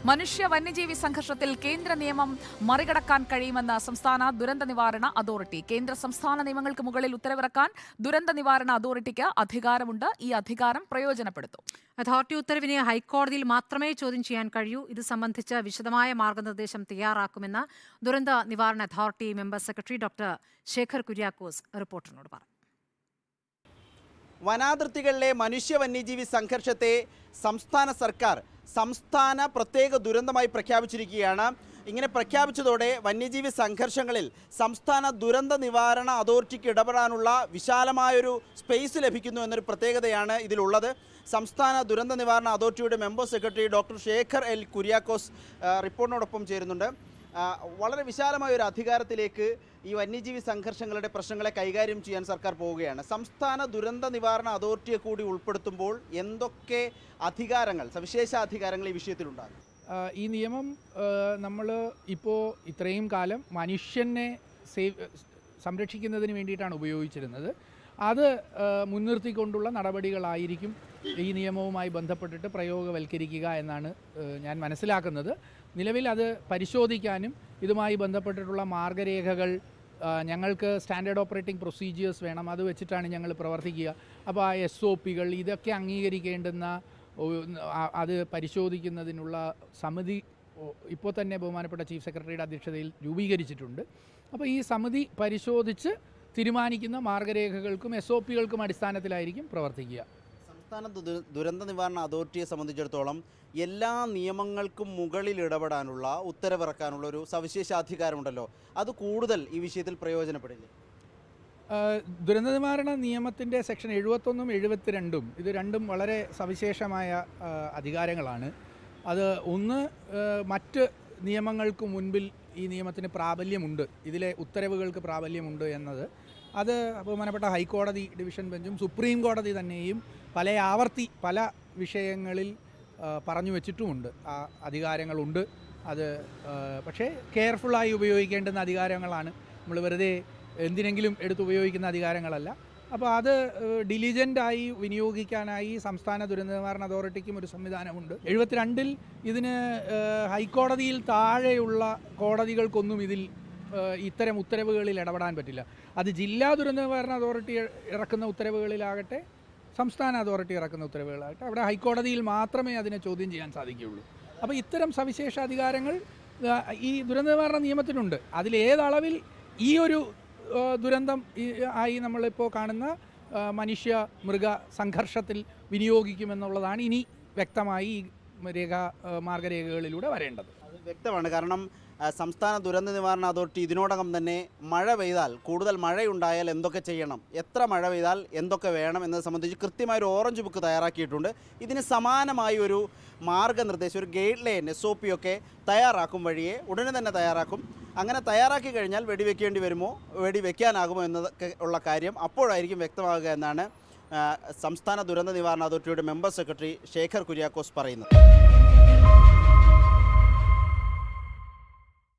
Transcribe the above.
മനുഷ്യ വന്യജീവി സംഘർഷത്തിൽ കേന്ദ്ര നിയമം മറികടക്കാൻ കഴിയുമെന്ന് സംസ്ഥാന ദുരന്ത നിവാരണ അതോറിറ്റി. കേന്ദ്ര സംസ്ഥാന നിയമങ്ങൾക്ക് മുകളിൽ ഉത്തരവിറക്കാൻ ദുരന്ത നിവാരണ അതോറിറ്റിക്ക് അധികാരമുണ്ട്. ഈ അധികാരം പ്രയോജനപ്പെടുത്തും. അതോറിറ്റി ഉത്തരവിനെ ഹൈക്കോടതിയിൽ മാത്രമേ ചോദ്യം ചെയ്യാൻ കഴിയൂ. ഇത് സംബന്ധിച്ച് വിശദമായ മാർഗനിർദ്ദേശം തയ്യാറാക്കുമെന്ന് ദുരന്ത നിവാരണ authority member secretary doctor Sekhar Kuriakose റിപ്പോർട്ടറിനോട് പറഞ്ഞു. വനാതിർത്തികളിലെ മനുഷ്യ വന്യജീവി സംഘർഷത്തെ സംസ്ഥാന സർക്കാർ സംസ്ഥാന പ്രത്യേക ദുരന്തമായി പ്രഖ്യാപിച്ചിരിക്കുകയാണ്. ഇങ്ങനെ പ്രഖ്യാപിച്ചതോടെ വന്യജീവി സംഘർഷങ്ങളിൽ സംസ്ഥാന ദുരന്ത നിവാരണ അതോറിറ്റിക്ക് ഇടപെടാനുള്ള വിശാലമായൊരു സ്പേസ് ലഭിക്കുന്നു എന്നൊരു പ്രത്യേകതയാണ് ഇതിലുള്ളത്. സംസ്ഥാന ദുരന്ത നിവാരണ അതോറിറ്റിയുടെ member secretary doctor Sekhar L Kuriakose റിപ്പോർട്ടിനോടൊപ്പം ചേരുന്നുണ്ട്. വളരെ വിശാലമായ ഒരു അധികാരത്തിലേക്ക് ഈ വന്യജീവി സംഘർഷങ്ങളുടെ പ്രശ്നങ്ങളെ കൈകാര്യം ചെയ്യാൻ സർക്കാർ പോവുകയാണ്. സംസ്ഥാന ദുരന്ത നിവാരണ അതോറിറ്റിയെ കൂടി ഉൾപ്പെടുത്തുമ്പോൾ എന്തൊക്കെ അധികാരങ്ങൾ, സവിശേഷ അധികാരങ്ങൾ ഈ വിഷയത്തിലുണ്ടാകും? ഈ നിയമം നമ്മൾ ഇപ്പോൾ ഇത്രയും കാലം മനുഷ്യനെ സംരക്ഷിക്കുന്നതിന് വേണ്ടിയിട്ടാണ് ഉപയോഗിച്ചിരുന്നത്. അത് മുൻനിർത്തിക്കൊണ്ടുള്ള നടപടികളായിരിക്കും ഈ നിയമവുമായി ബന്ധപ്പെട്ടിട്ട് പ്രയോഗവൽക്കരിക്കുക എന്നാണ് ഞാൻ മനസ്സിലാക്കുന്നത്. നിലവിൽ അത് പരിശോധിക്കാനും ഇതുമായി ബന്ധപ്പെട്ടിട്ടുള്ള മാർഗരേഖകൾ ഞങ്ങൾക്ക് സ്റ്റാൻഡേർഡ് ഓപ്പറേറ്റിംഗ് പ്രൊസീജിയേഴ്സ് വേണം. അത് വെച്ചിട്ടാണ് ഞങ്ങൾ പ്രവർത്തിക്കുക. അപ്പോൾ ആ SOPകൾ ഇതൊക്കെ അംഗീകരിക്കേണ്ടുന്ന അത് പരിശോധിക്കുന്നതിനുള്ള സമിതി ഇപ്പോൾ തന്നെ ബഹുമാനപ്പെട്ട ചീഫ് സെക്രട്ടറിയുടെ അധ്യക്ഷതയിൽ രൂപീകരിച്ചിട്ടുണ്ട്. അപ്പോൾ ഈ സമിതി പരിശോധിച്ച് തീരുമാനിക്കുന്ന മാർഗരേഖകൾക്കും SOPകൾക്കും അടിസ്ഥാനത്തിലായിരിക്കും പ്രവർത്തിക്കുക. സംസ്ഥാന ദുരന്ത നിവാരണ അതോറിറ്റിയെ സംബന്ധിച്ചിടത്തോളം എല്ലാ നിയമങ്ങൾക്കും മുകളിൽ ഇടപെടാനുള്ള, ഉത്തരവിറക്കാനുള്ള ഒരു സവിശേഷാധികാരമുണ്ടല്ലോ, അത് കൂടുതൽ ഈ വിഷയത്തിൽ പ്രയോജനപ്പെടില്ലേ? ദുരന്ത നിവാരണ നിയമത്തിൻ്റെ സെക്ഷൻ 71ഉം 72ഉം ഇത് രണ്ടും വളരെ സവിശേഷമായ അധികാരങ്ങളാണ്. അത് ഒന്ന്, മറ്റ് നിയമങ്ങൾക്ക് മുൻപിൽ ഈ നിയമത്തിന് പ്രാബല്യമുണ്ട്, ഇതിലെ ഉത്തരവുകൾക്ക് പ്രാബല്യമുണ്ട് എന്നത് അത് ബഹുമാനപ്പെട്ട ഹൈക്കോടതി ഡിവിഷൻ ബെഞ്ചും സുപ്രീം കോടതി തന്നെയും പല വിഷയങ്ങളിൽ പറഞ്ഞു വച്ചിട്ടുമുണ്ട്. ആ അധികാരങ്ങളുണ്ട്. അത് പക്ഷേ കെയർഫുള്ളായി ഉപയോഗിക്കേണ്ടുന്ന അധികാരങ്ങളാണ്. നമ്മൾ വെറുതെ എന്തിനെങ്കിലും എടുത്തുപയോഗിക്കുന്ന അധികാരങ്ങളല്ല. അപ്പോൾ അത് ഡിലിജൻ്റായി വിനിയോഗിക്കാനായി സംസ്ഥാന ദുരന്ത നിവാരണ അതോറിറ്റിക്കും ഒരു സംവിധാനമുണ്ട്. 72-ൽ ഇതിന് ഹൈക്കോടതിയിൽ താഴെയുള്ള കോടതികൾക്കൊന്നും ഇതിൽ ഇത്തരം ഉത്തരവുകളിൽ ഇടപെടാൻ പറ്റില്ല. അത് ജില്ലാ ദുരന്ത നിവാരണ അതോറിറ്റി ഇറക്കുന്ന ഉത്തരവുകളിലാകട്ടെ, സംസ്ഥാന അതോറിറ്റി ഇറക്കുന്ന ഉത്തരവുകളാകട്ടെ, അവിടെ ഹൈക്കോടതിയിൽ മാത്രമേ അതിനെ ചോദ്യം ചെയ്യാൻ സാധിക്കുകയുള്ളൂ. അപ്പോൾ ഇത്തരം സവിശേഷ അധികാരങ്ങൾ ഈ ദുരന്ത നിവാരണ നിയമത്തിനുണ്ട്. അതിലേതളവിൽ ഈ ഒരു ദുരന്തം ആയി നമ്മളിപ്പോൾ കാണുന്ന മനുഷ്യ മൃഗ സംഘർഷത്തിൽ വിനിയോഗിക്കുമെന്നുള്ളതാണ് ഇനി വ്യക്തമായി ഈ മാർഗരേഖകളിലൂടെ വരേണ്ടത്. അത് വ്യക്തമാണ്. കാരണം സംസ്ഥാന ദുരന്ത നിവാരണ അതോറിറ്റി ഇതിനോടകം തന്നെ മഴ പെയ്താൽ, കൂടുതൽ മഴയുണ്ടായാൽ എന്തൊക്കെ ചെയ്യണം, എത്ര മഴ പെയ്താൽ എന്തൊക്കെ വേണം എന്നത് സംബന്ധിച്ച് കൃത്യമായൊരു ഓറഞ്ച് ബുക്ക് തയ്യാറാക്കിയിട്ടുണ്ട്. ഇതിന് സമാനമായി ഒരു മാർഗ്ഗനിർദ്ദേശം, ഒരു ഗൈഡ് ലൈൻ, SOP ഒക്കെ തയ്യാറാക്കും വഴിയെ ഉടനെ തന്നെ തയ്യാറാക്കും. അങ്ങനെ തയ്യാറാക്കി കഴിഞ്ഞാൽ വെടിവെക്കേണ്ടി വരുമോ, വെടിവെക്കാനാകുമോ എന്നതൊക്കെ ഉള്ള കാര്യം അപ്പോഴായിരിക്കും വ്യക്തമാകുക എന്നാണ് സംസ്ഥാന ദുരന്ത നിവാരണ അതോറിറ്റിയുടെ മെമ്പർ സെക്രട്ടറി ശേഖർ കുര്യാക്കോസ് പറയുന്നത്.